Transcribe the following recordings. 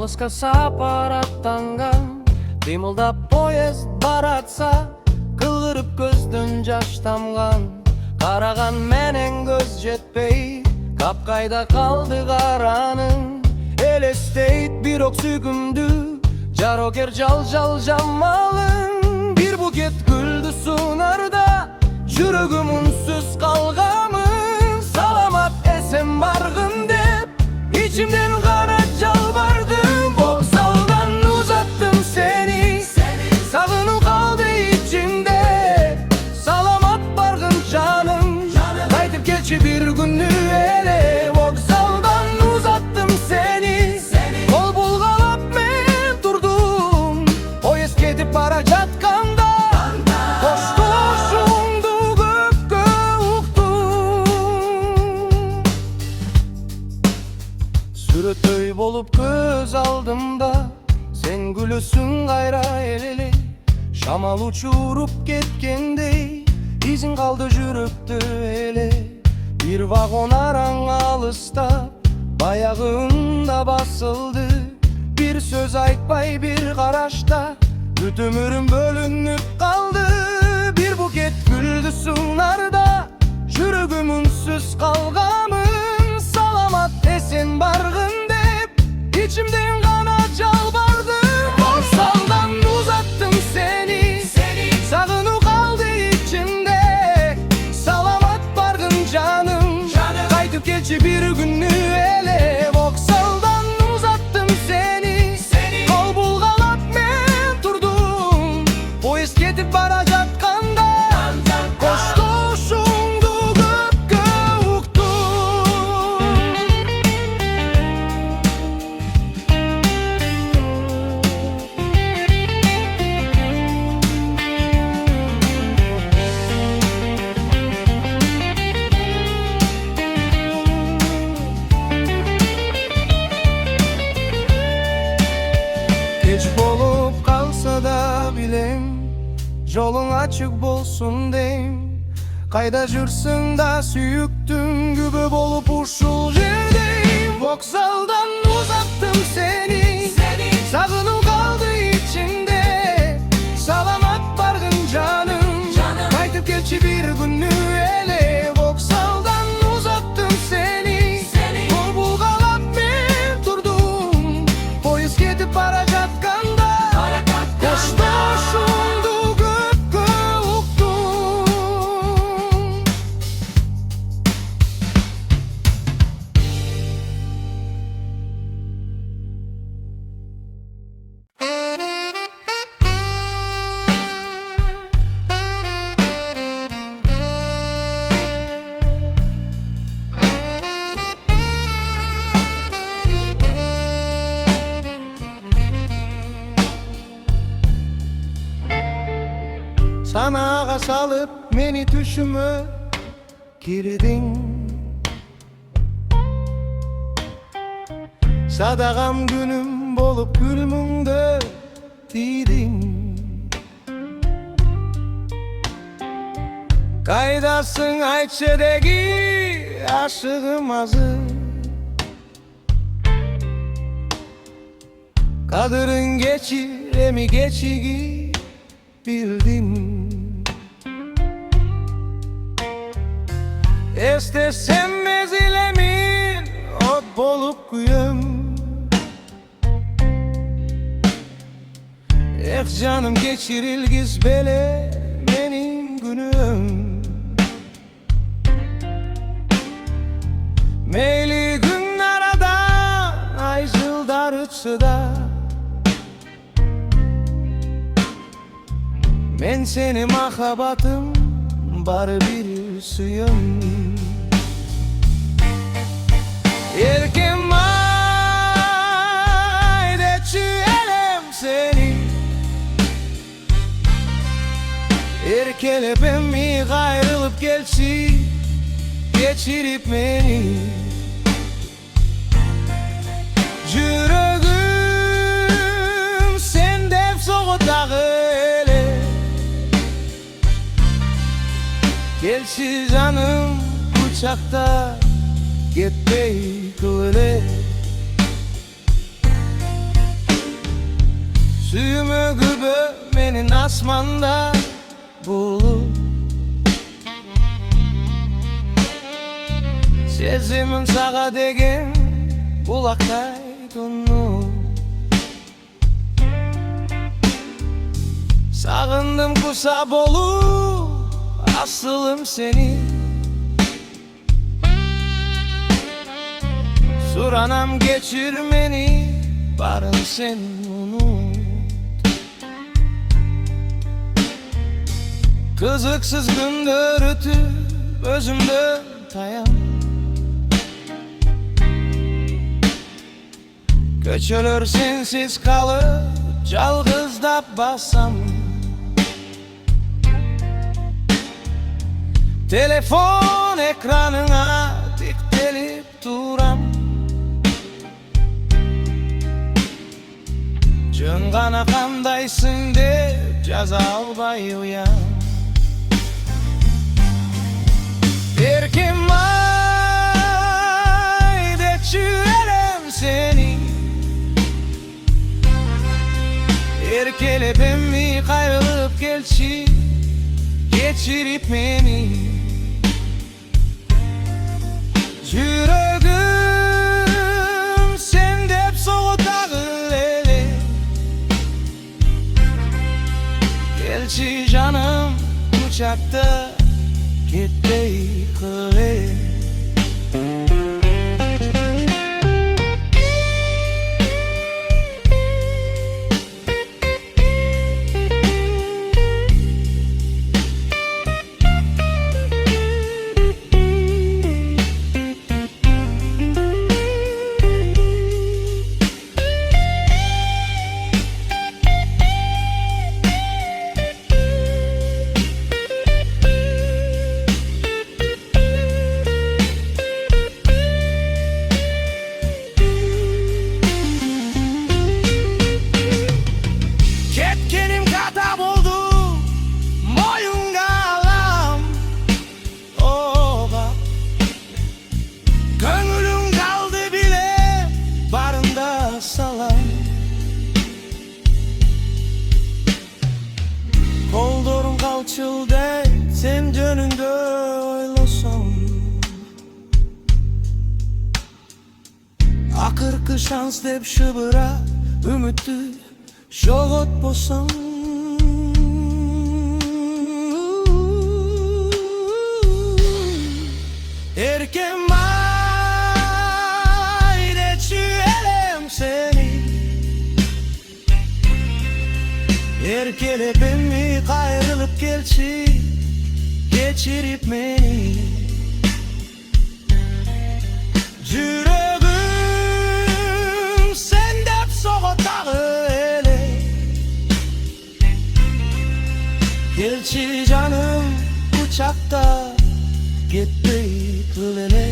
Алыска сапар аттанган, кыймылдап поезд баратса, кылгырып көздөн жаш тамган. Караган менен көз жетпей, капкайда калды караның. Элестейт бирок сүйкүмдү, жарокер жал жамалың. Бир букет гүлдү сунарда, жүрөгүм үнсүз калгамын. Саламат эсен баргын деп, ичимден гана жалбардым. Вокзалдан узаттым сени, сагынуу калды ичимде. Саламат баргын жаным, кайтып келчи бир күнү эле. Вокзалдан узаттым сени, кол булгалап мен турдум. Поезд кетип бара жатканда, коштошуңду көккө уктум. Сүрөтөй болуп көз алдымда, сен күлөсүң кайра элелей. Шамал учуруп кеткендей, изин калды жүрөктө эле. Бир вагон араң алыстап, баягында басылды. Бир сөз айтпай бир карашта, бүт өмүрүм бөлүнүп калды. Бир букет гүлдү сунарда, жүрөгүм үнсүз калгамын. Саламат эсен баргын деп, ичимден гана жалбардым. Вокзалдан узаттым сени, сагынуу калды ичимде. Саламат баргын жаным, кайтып келчи бир күнү эле. Вокзалдан узаттым сени, кол булгалап мен турдум. Поезд кетип бара жатканда, коштошуңду көккө уктум. Кеч болуп калса да билем, жолуң ачык болсун дейм. Кайда жүрсүң да сүйүктүм, күбө болуп ушул жердейм. Вокзалдан узаттым сени, сагынуу калды ичимде. Саламат баргын жаным, кайтып келчи бир күнү эле. Вокзалдан узаттым сени, кол булгалап мен турдум. Поезд кетип бара жатканда, коштошуңду көккө уктум. Санага салып мени түшүмө кирдиң. Садагам күнүм болуп күлмүңдө тийдиң. Кайдасың айтчы деги ашыгым азыр. Кадырын кечир эми кечиги bildim. Estesem mezilemin ot bolup kuyum. Canım geçirilgiz bele benim günüm. Meyli gün arada ay yıldar ötse da, men seni mahabatım bar bir suyum. Erken ayda çüelem seni, erkelep emmi gayrılıp gelsi, geçirip beni. Yüreğim sende soğudağı ele, gelsi canım kucakta, gitmey kılı. Sүймөгүбө менин асманда булут, сезимим сага деген булактай тунну. Сагындым куса болуп асылым сени, суранам кечир мени, барын сен унут. Kızıksız gündür ötüp özümden tayan, köçölөр sensiz kalıp жалгыздап басам. Telefon ekranına тиктелип турам, жөн гана кандайсың деп жаза албай уям. Эркем ай деп сүйөрөм сени, эркелеп эмми кайрылып келчи, кечирип мени. Жүрөгүм сен деп согот дагы эле, келчи жаным учакта кетпей кыле. Koldorum kalçılday sen jönündө ойлосом, акыркы шанс деп шыбыра үмүттү жоготпосоң. Эркем ай деп сүйөрөм сени, эркелеп эмми кайрылып келчи, кечирип мени. Жүрөгүм сен деп согот дагы эле, келчи жаным учакта кетпей кыл эле.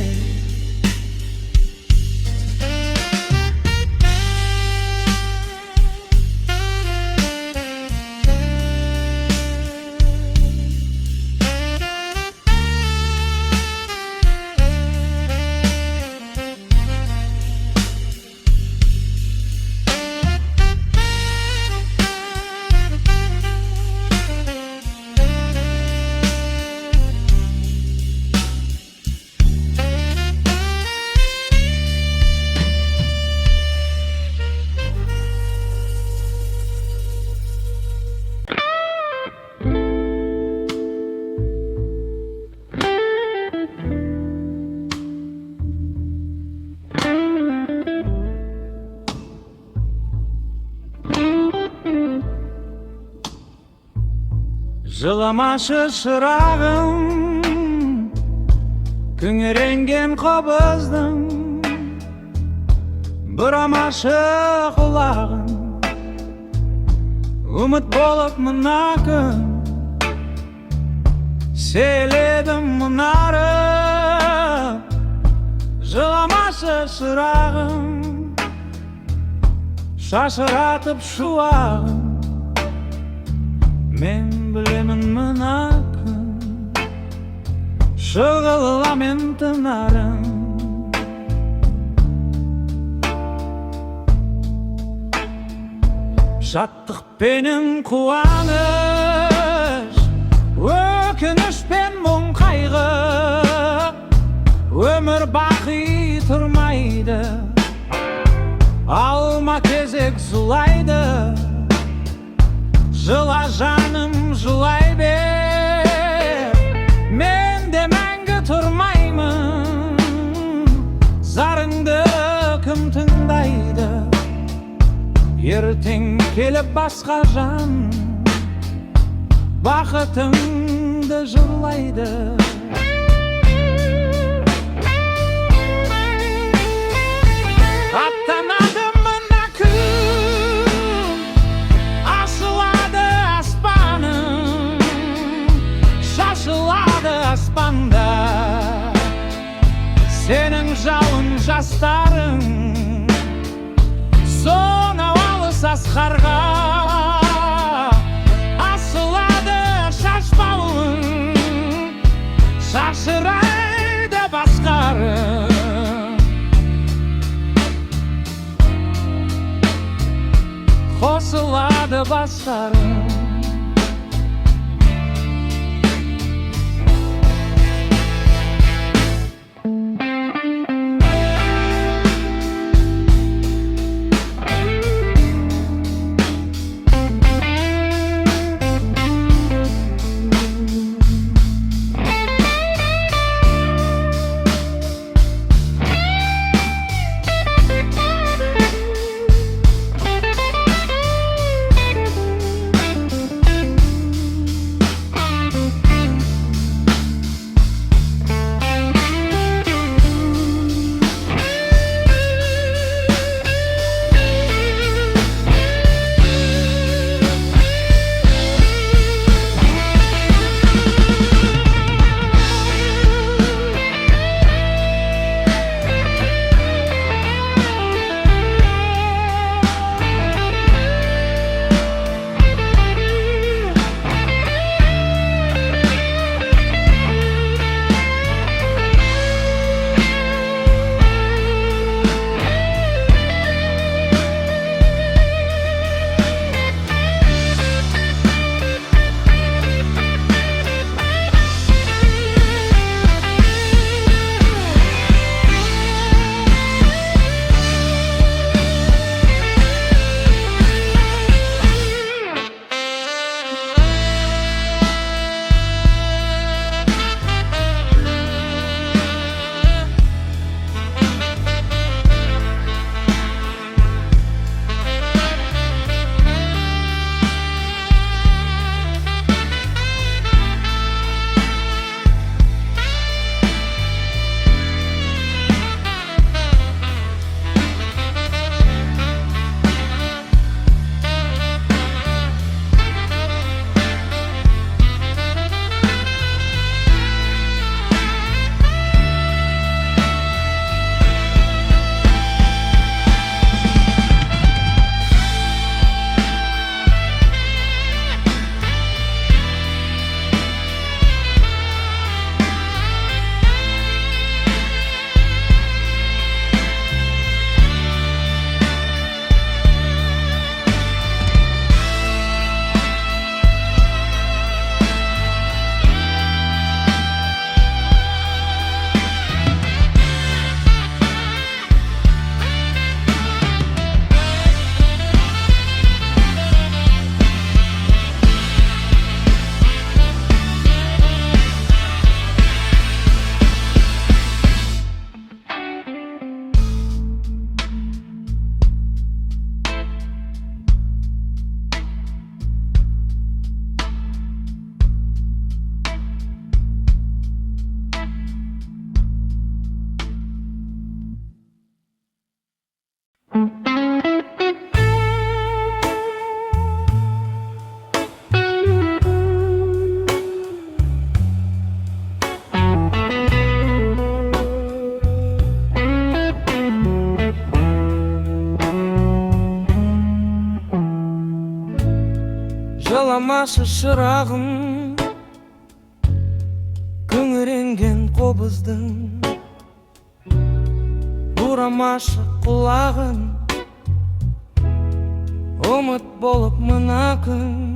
Жыламашы шырағым, күңіренген қобыздың, бұрамашы құлағым, үміт болып мына күн. Селедім мұнарып, жыламашы шырағым, шашыратып шуағым. Мен білемін мына күн, шығыламен тынарым. Şattıq benim kuanış, ökünüş ben мұң қайғы. Ömür baqi turmaydı, alma кезек zulaydı. Жыла жаным жылай бер, мен де мәңгі тұрмаймын. Зарыңды кім тыңдайды, ертең келіп басқа жан бақытыңды жырлайды. Аттанады мына күн, ашылады аспаным, шашылады аспанда сенің жауын жастарың. Сонау алыс асқарға асылады шашбауың, шашырайды басқарың. Қосылады бастарың. Жыламашы шырағым, күңіренген қобыздың. Бұрамашы құлағын, Umut bolup mına gün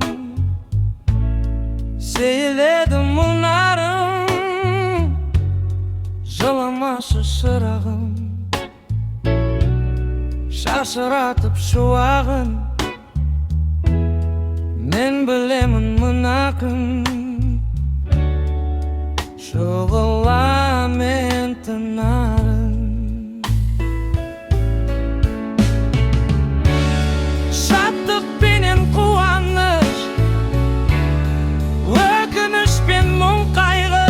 seyledim munarım, жыламашы шырағым, шашыратып шуағын. Мен білемін мына күн шұғыламен тынарын. Шаттық пенен қуаныш, өкініш пен мұң қайғы,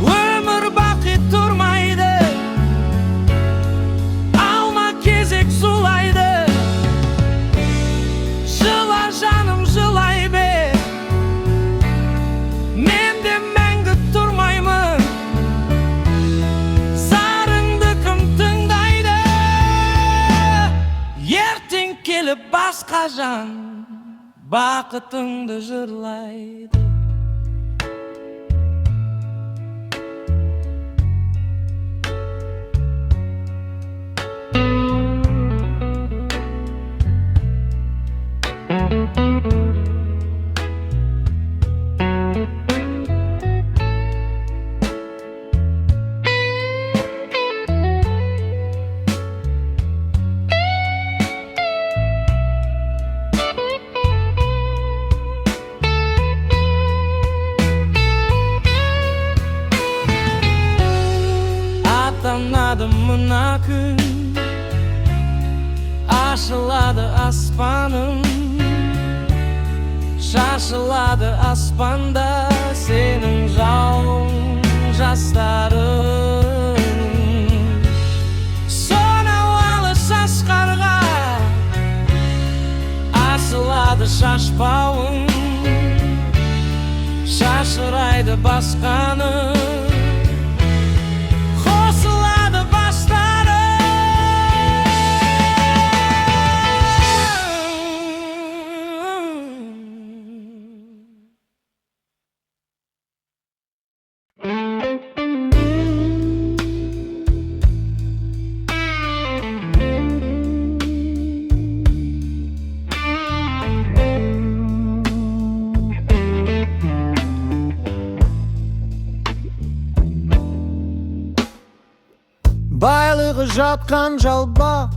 өмір бақи тұрмайды, алма кезек зулайды. Жыла жаным жылай бер, мен де мәңгі тұрмаймын. Зарыңды кім тыңдайды? Ертең келіп басқа жан бақытыңды жырлайды. Атанады мына күн, ашылады аспаным, шашылады аспанда сенің жауын жастарың. Сонау алыс асқарға асылады шашпауың, шашырайды басқаны, қосылады бастары. Байлығы жатқан жалба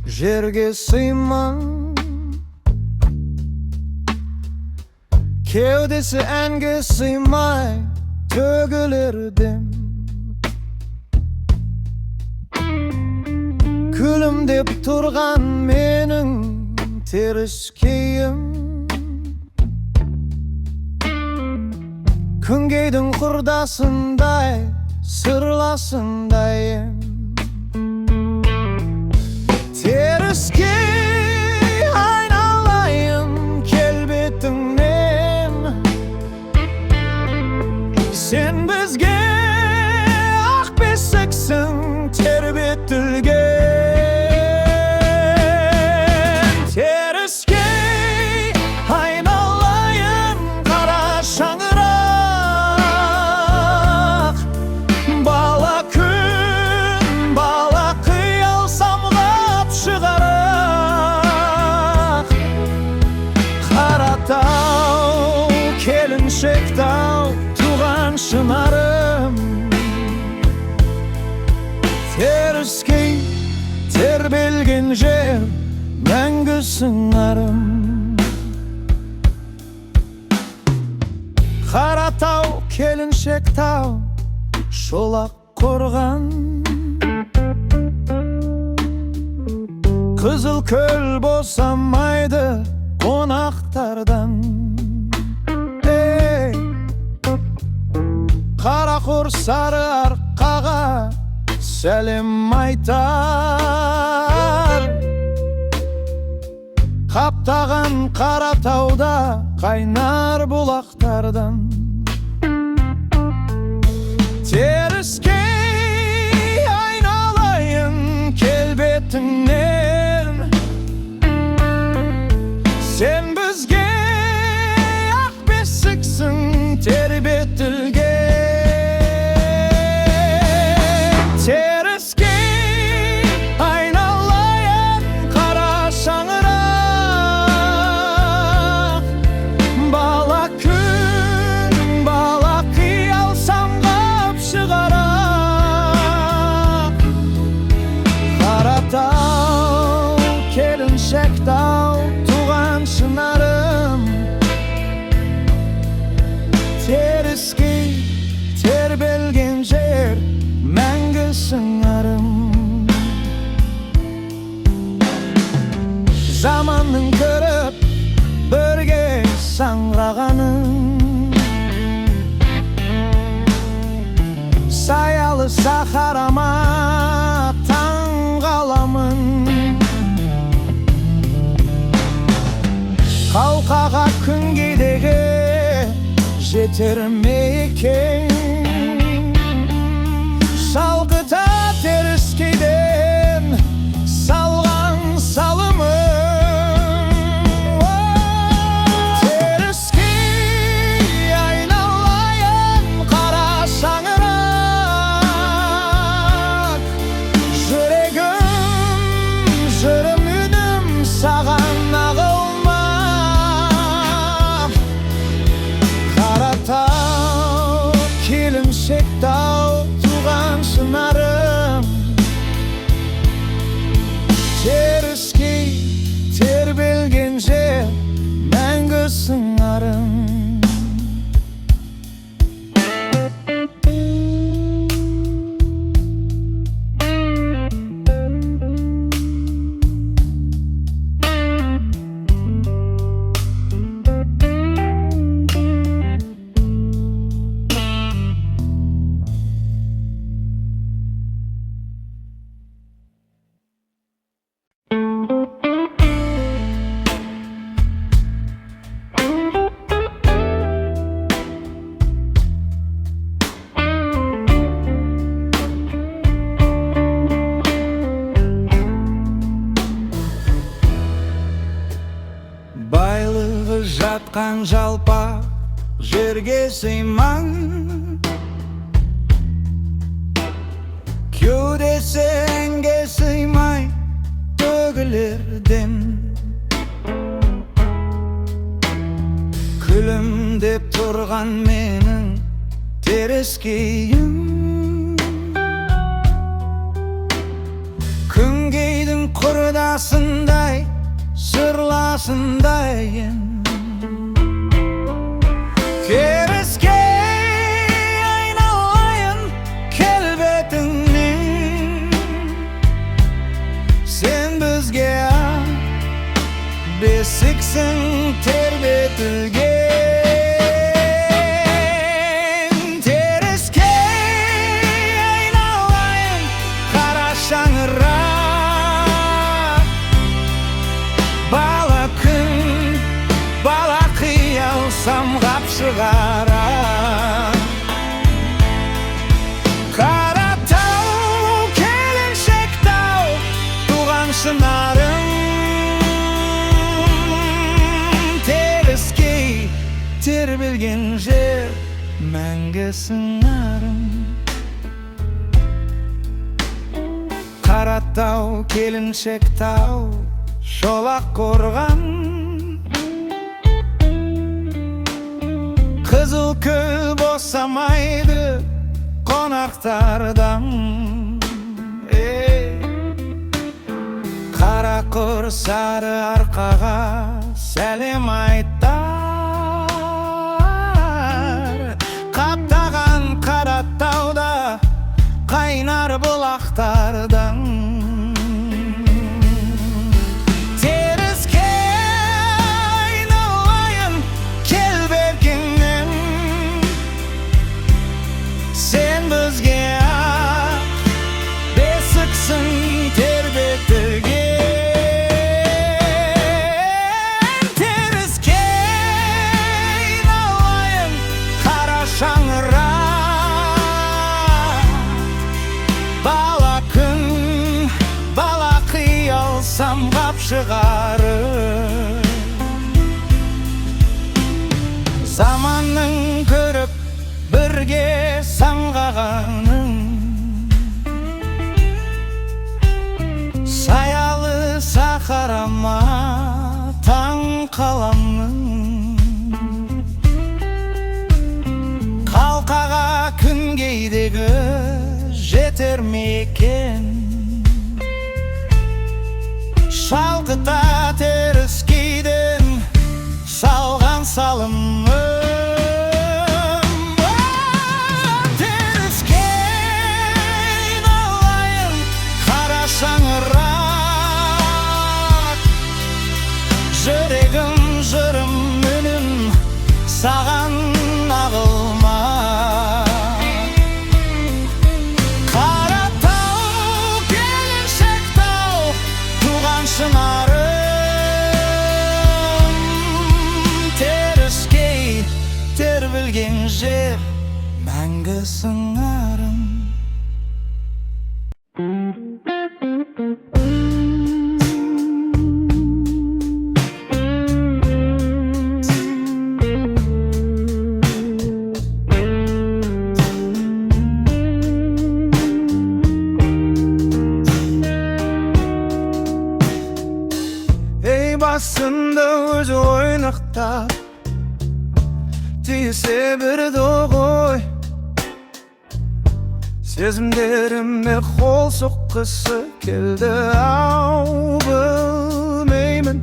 жерге сыймай, кеудесі әнге сыймай төгілердім. Күлімдеп тұрған менің теріскейім, күнгейдің құрдасындай сырласындайым. Теріскей айналайын келбетіңнен, сен бізге ақ бесіксің тербетілген. Теріскей айналайын қара шаңырақ, бала күн бала қиял самғап шығарақ. Қаратау келіншек тау туған шынарым, теріскей тербелген жер мәңгі сыңарым. Қаратау келіншек тау шолақ қорған, қызыл көл босамайды қонақтардан. Қарақор сары арқаға сәлем айтар, қаптаған Қаратауда қайнар бұлақтардан. Теріскей айналайын келбетіңнен, сен бізге ақ бесіксің тербетілген. Теріскей айналайын қара заманның көріп бірге саңғырағанын, саялы сахарама таң қаламын. Қалқаға күнгейдегі жетер ме екен, шалқыта теріскейден салған салымын. Теріскей айналайын қара шаңырақ, жүрегім жырым үнім саған ағылма. Қаратау келімсек тау туған шынарым, теріскей тербелген жер мәңгі сыңарым. Байлығы жатқан жалпақ жерге сыймай, кеудесі әнге сыймай төгілерден, күлімдеп тұрған менің теріскейім, күнгейдің құрдасындай сырласындайын. Теріскей айналайын келбетіңнен, сен бізге бесіксің тербетілген. Теріскей айналайын қара шаңырақ, бала күн бала қиял самғап шығара. Қаратау келіншек тау туған шынарым, теріскей тербелген жер мәңгі сыңарым. Қаратау келіншек тау шолақ қорған, қызыл көл босамайды қонақтардан. Қара құр сары арқаға сәлем айттар, қаптаған Қаратауда қайнар бұлақтардан. Самғап шығарып, заманның көріп бірге самғағанын, саялы сахарама таң қаламын. Қалқаға күнгейдегі жетер ме екен, шалқыта теріскейден салған салымым. Теріскей айналайын қара шаңырақ, жер мәңгі сыңарым. Басында өзі ойнақтап тиісе бірді ғой, сезімдеріме қол соққысы келді ау, білмеймін.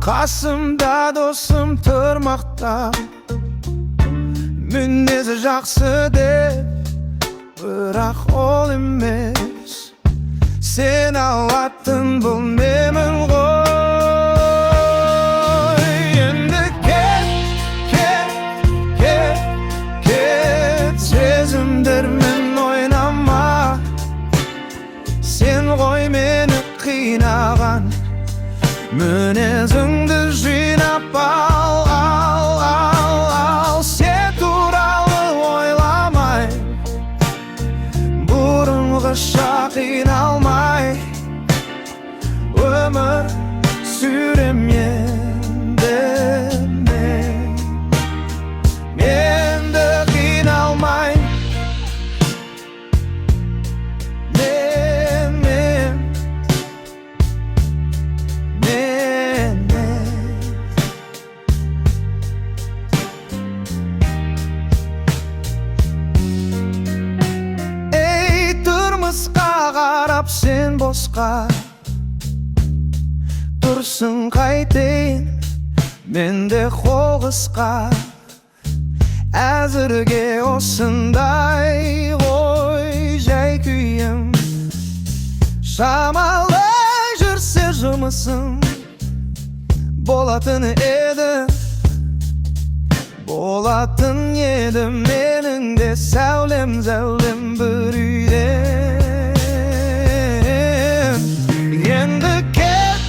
Қасымда досым тұрмақтап, мінезі жақсы деп, бірақ ол емес. Сен алатын білмеймін ғой. Енді кет, сезімдермен ойнама. Сен ғой мені қинаған, мінезіңді жинап ал. Сен туралы ойламай, бұрынғыша қиналмай өмір сүрем енді мен. Енді қиналмай мен. Ей, тұрмысқа қарап сен босқа тұрсын, қайтейін менде қол қысқа. Әзірге осындай ғой жай күйім. Шамалай жүрсе жұмысым, болатын еді менің де сәулем бір үйден. Енді кет,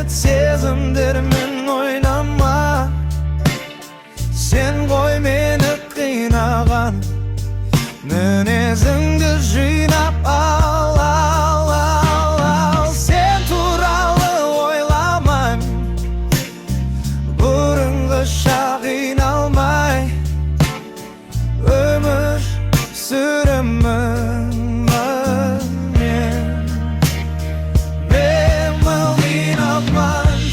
сезімдермен ойнама. Сен ғой мені қинаған, мінезіңді жинап ал. Сен туралы ойламайм, бұрынғыша қиналмай өмір сүремін мен.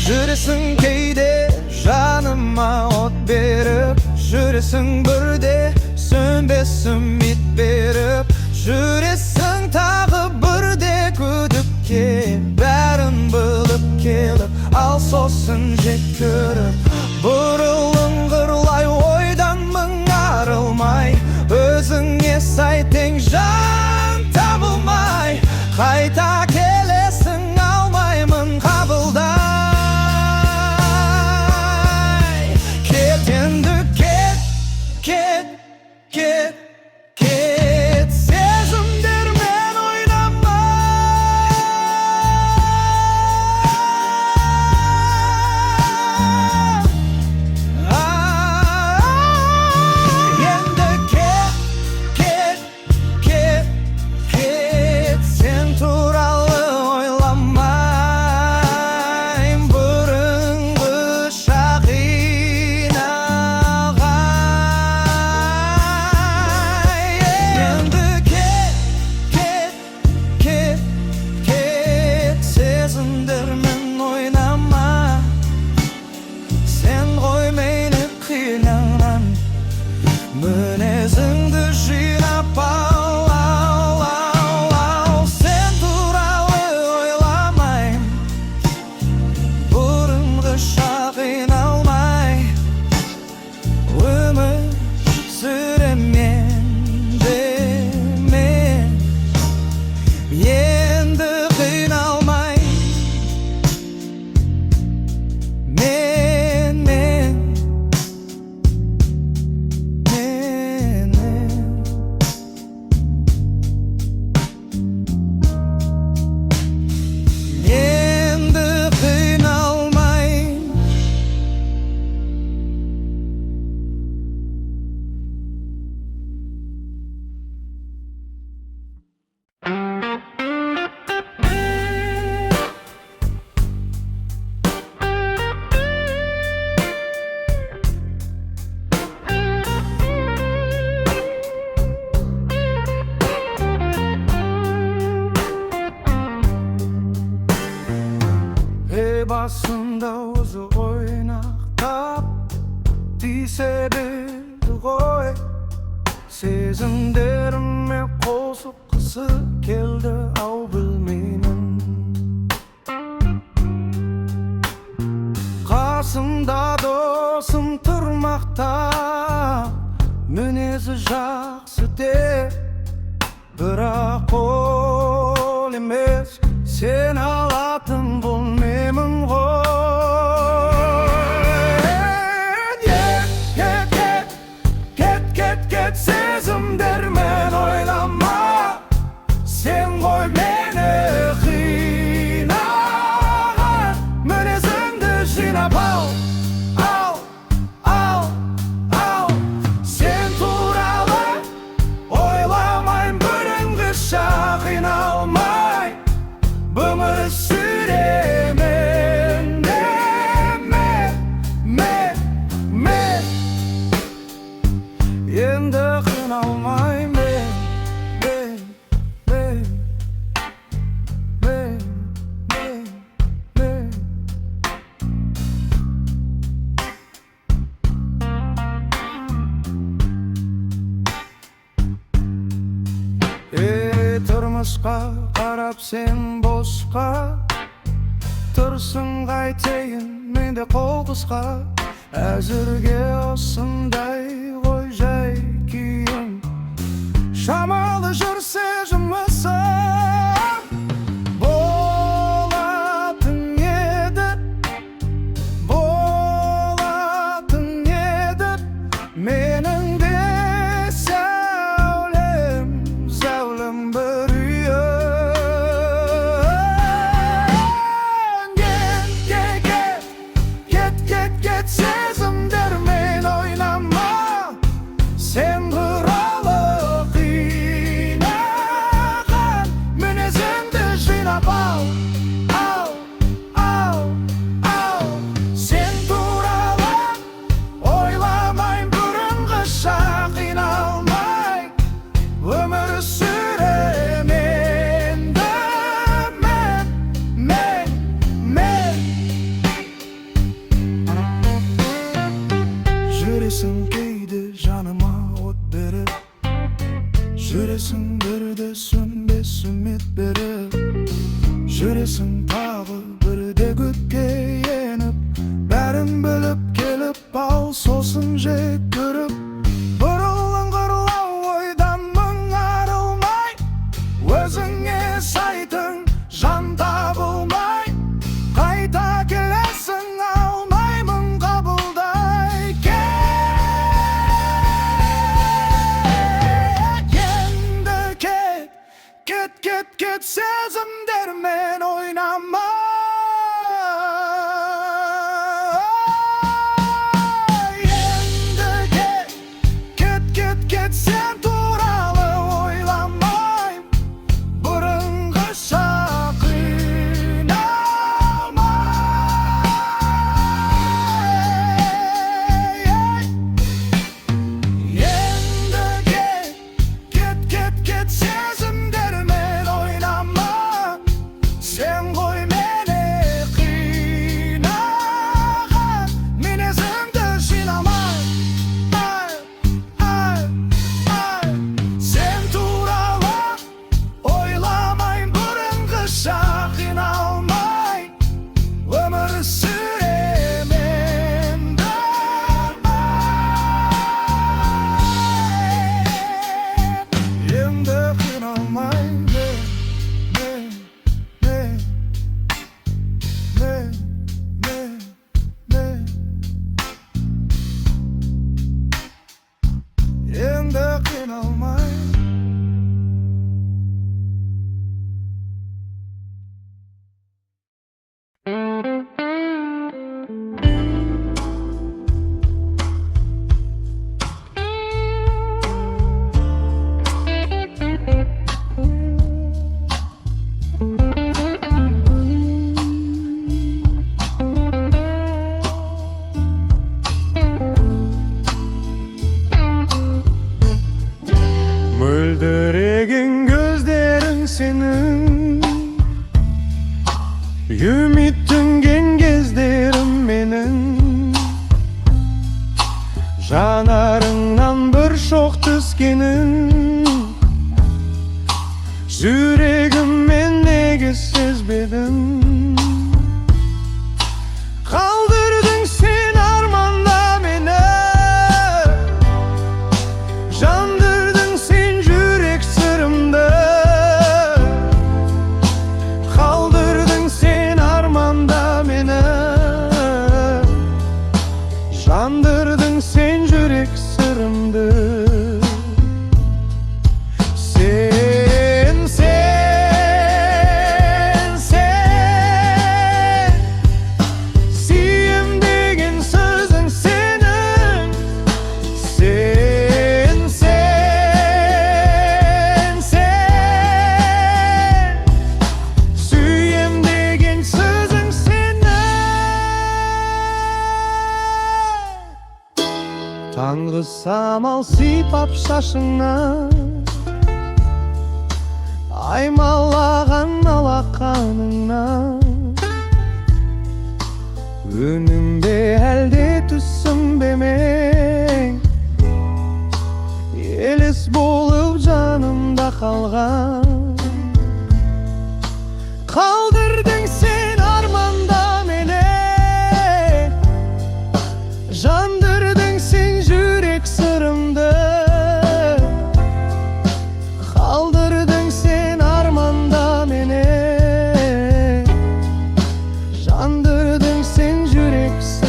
Жүресің кейде жаныма от беріп, жүресің бірде сөнбес үміт беріп, жүресің тағы бірде күдікке бәрін біліп келіп, ал сосын жек көріп. Бұрылыңғырлай ойдан мың арылмай, өзіңе сай тең жан табылмай, қайта келесің алмаймын қабылдай. Кет, сезімдермен ойнама. basında ozu oynaqtap Dise bildi goy Sezimlerime qosup qısı keldi au bilmeynin Qasımda dostum turmaqta Münezi жақсы de Бірақ ol емес Sen alатын bulmemін ғой Ket сезімдермен ойлама Sen ғой мені қинаған Мінезіңді жинап ал Sen туралы ойламайм бұрынғыша қиналмай Бұмыр сүремін Енді қиналмай Тұрмысқа қарап сен босқа Тұрсын қайтейін менде қол қысқа Әзірге осындай ғой жай күйім Шамалы жүрсе жұмысым Болатын еді Менің де зәулім бір үйім Кет сезімдермен ойнама Sen туралы қинаған Мінезіңді жинап ал Sen туралы ойламайм бұрынғыша қиналмай Өмір сүремін Жүресің кейде жаныма от беріп Жүресің бірде сөнбес үміт беріп Жүресің тағы бірде көкке еніп Бәрін біліп келіп ал сосын жек көріп Бұрылыңғырлау ойдан мың арылмай Өзіңе сайтың жан табылмай Қайта келесің алмаймын қабылдай Кет Tangı samal sipap şaşına, aymalagan alakanına. Önümde elde tüssüm bemen, elis bolup canımda kalgan. Kaldırdın sen armanda mene, jandırdın sen yürek sırımda. Kaldırdın sen armanda mene, jandırdın sen yürek sırımda.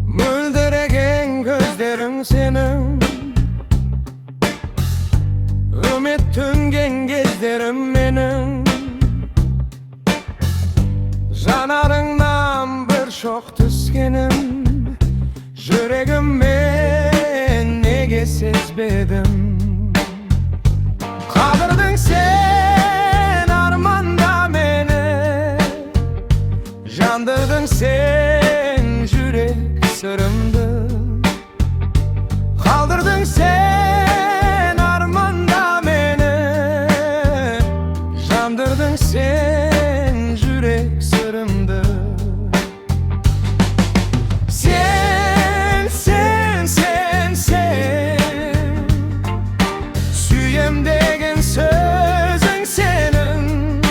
Mölderegen gözlerin senin, ümit tüngen gezlerim benim. Janarından bir şok tüskenim, yüreğimde nege sezbedim. Kaldırdın sen armanda beni, jandırdın sen yürek sırımda. Kaldırdın sen armanda beni, jandırdın sen yürek sırımda. Süyem degen sözün senin.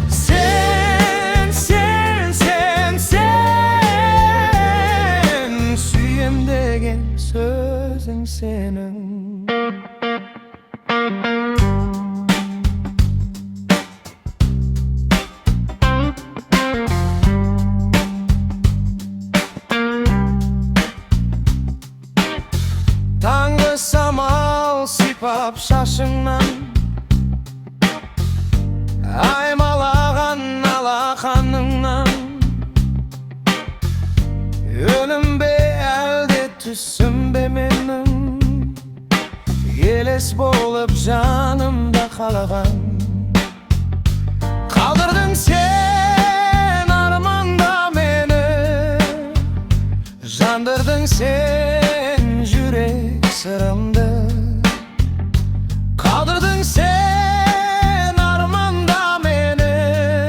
Sen süyem degen sözün senin. Tangı samal sipap şaşından, aymalagan alakanından. Önümde elde tüssüm bemenim, elis bolup canımda kalgan. Kaldırdın sen armanda beni, jandırdın sen yürek sırımda. Kaldırdın sen armanda beni,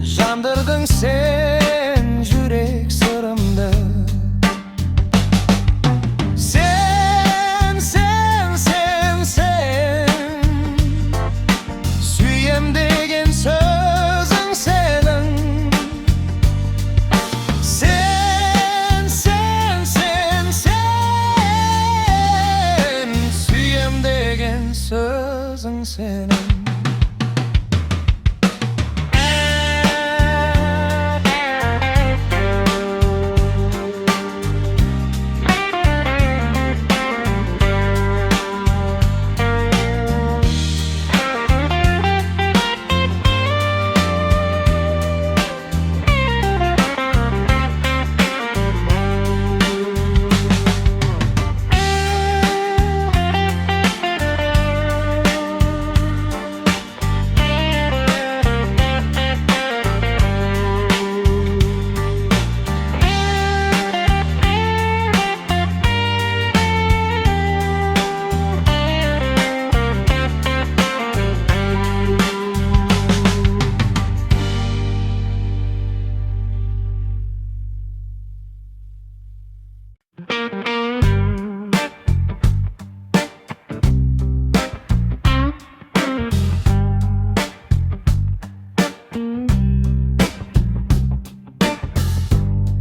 jandırdın sen yürek sırımda. Sen süyem degen sözün senin. Sen senin.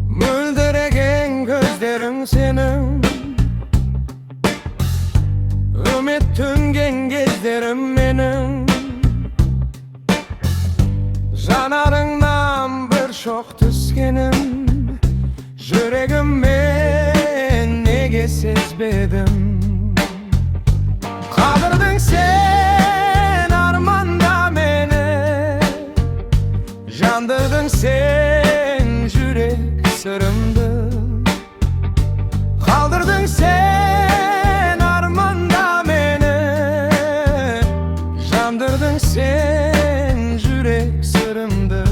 Mölderegen gözlerin senin, ümit tüngen gezlerim benim. Janarыңнан bir şok tüskenim, yüreğimde nege sezbedim. Kaldırdın sen armanda beni, jandırdın sen yürek sırımdı. Kaldırdın sen armanda beni, jandırdın sen yürek sırımdı.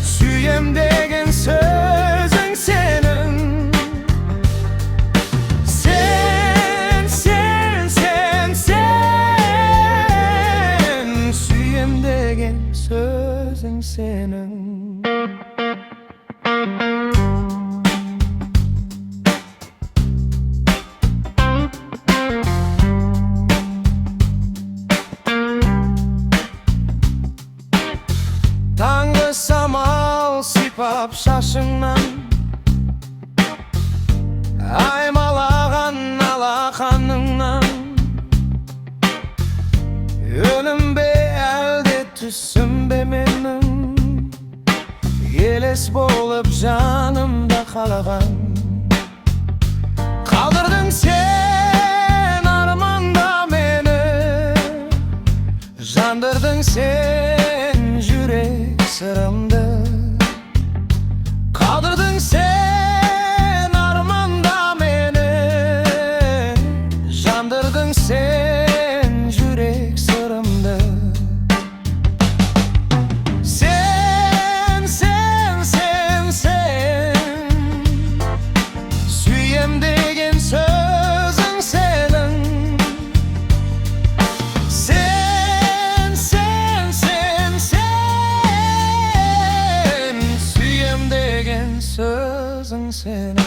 Süyem degen sözün senin. Sen süyem degen sözün senin. Tangı samal sipap şaşından, aymalagan alakanından. Ölüm be elde tüssüm be menim, yeles bolup canımda kalagan. Kaldırdın sen armanda beni, jandırdın sen yürek sırımdı. Kaldırdın sen armanda beni, jandırdın sen yürek sırımdı. Sen süyem degen sözün senin. Sen süyem degen sözün senin.